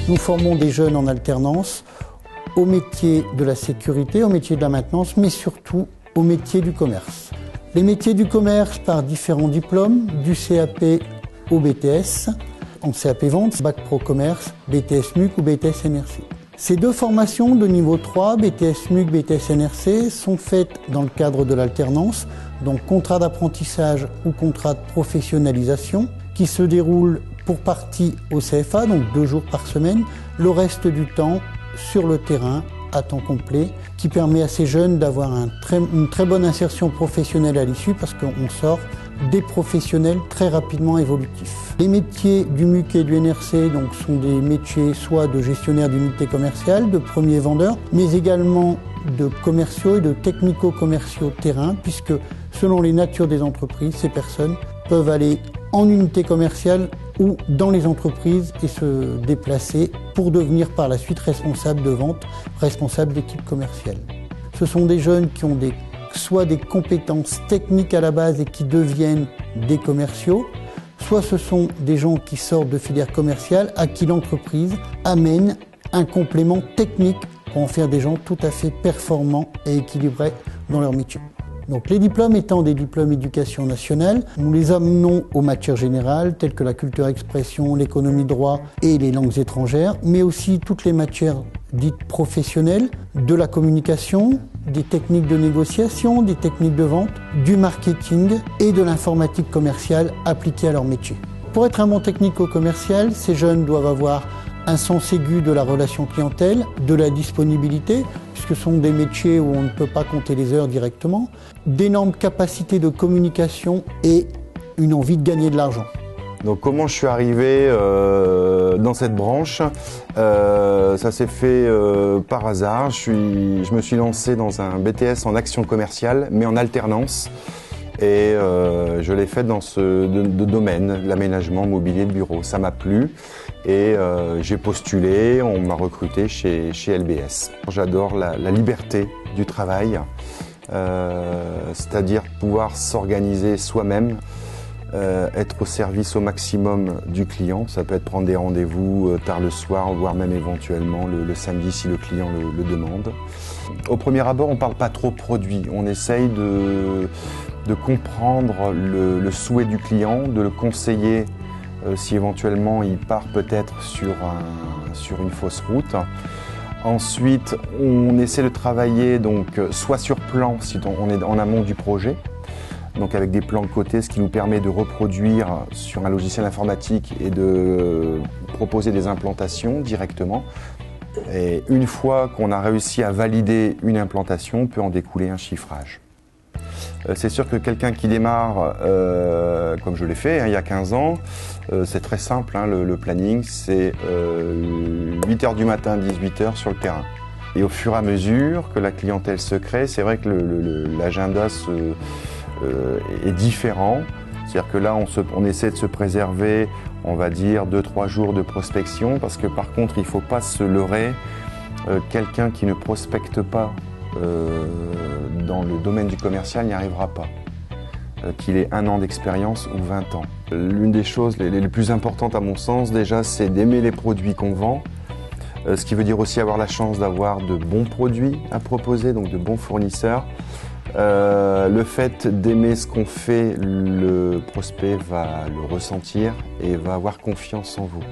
Nous formons des jeunes en alternance au métier de la sécurité, au métier de la maintenance, mais surtout au métier du commerce. Les métiers du commerce par différents diplômes, du CAP au BTS, en CAP Vente, Bac Pro Commerce, BTS MUC ou BTS NRC. Ces deux formations de niveau 3, BTS MUC, BTS NRC, sont faites dans le cadre de l'alternance, donc contrat d'apprentissage ou contrat de professionnalisation, qui se déroule pour partie au CFA, donc 2 jours par semaine, le reste du temps sur le terrain à temps complet, qui permet à ces jeunes d'avoir une très bonne insertion professionnelle à l'issue parce qu'on sort des professionnels très rapidement évolutifs. Les métiers du MUC et du NRC donc, sont des métiers soit de gestionnaire d'unités commerciales, de premiers vendeurs, mais également de commerciaux et de technico-commerciaux terrain, puisque selon les natures des entreprises, ces personnes peuvent aller en unité commerciale ou dans les entreprises et se déplacer pour devenir par la suite responsable de vente, responsable d'équipe commerciale. Ce sont des jeunes qui ont soit des compétences techniques à la base et qui deviennent des commerciaux, soit ce sont des gens qui sortent de filières commerciales à qui l'entreprise amène un complément technique pour en faire des gens tout à fait performants et équilibrés dans leur métier. Donc les diplômes étant des diplômes éducation nationale, nous les amenons aux matières générales telles que la culture-expression, l'économie droit et les langues étrangères, mais aussi toutes les matières dites professionnelles, de la communication, des techniques de négociation, des techniques de vente, du marketing et de l'informatique commerciale appliquée à leur métier. Pour être un bon technico-commercial, ces jeunes doivent avoir un sens aigu de la relation clientèle, de la disponibilité, puisque ce sont des métiers où on ne peut pas compter les heures directement, d'énormes capacités de communication et une envie de gagner de l'argent. Donc comment je suis arrivé dans cette branche, ça s'est fait par hasard. Je me suis lancé dans un BTS en action commerciale, mais en alternance. Et je l'ai fait dans ce domaine, l'aménagement mobilier de bureau. Ça m'a plu et j'ai postulé, on m'a recruté chez LBS. J'adore la liberté du travail, c'est-à-dire pouvoir s'organiser soi-même, être au service au maximum du client. Ça peut être prendre des rendez-vous tard le soir, voire même éventuellement le samedi si le client le demande. Au premier abord, on ne parle pas trop produit, on essaye de comprendre le souhait du client, de le conseiller si éventuellement il part peut-être sur une fausse route. Ensuite, on essaie de travailler donc soit sur plan si on est en amont du projet, donc avec des plans de côté, ce qui nous permet de reproduire sur un logiciel informatique et de proposer des implantations directement. Et une fois qu'on a réussi à valider une implantation, peut en découler un chiffrage. C'est sûr que quelqu'un qui démarre, comme je l'ai fait il y a 15 ans, c'est très simple, le planning, c'est 8h du matin, 18h sur le terrain. Et au fur et à mesure que la clientèle se crée, c'est vrai que l'agenda est différent. C'est-à-dire que là, on essaie de se préserver, on va dire, 2-3 jours de prospection, parce que par contre, il ne faut pas se leurrer. Quelqu'un qui ne prospecte pas dans le domaine du commercial n'y arrivera pas. Qu'il ait 1 an d'expérience ou 20 ans. L'une des choses les plus importantes à mon sens, déjà, c'est d'aimer les produits qu'on vend. Ce qui veut dire aussi avoir la chance d'avoir de bons produits à proposer, donc de bons fournisseurs. Le fait d'aimer ce qu'on fait, le prospect va le ressentir et va avoir confiance en vous.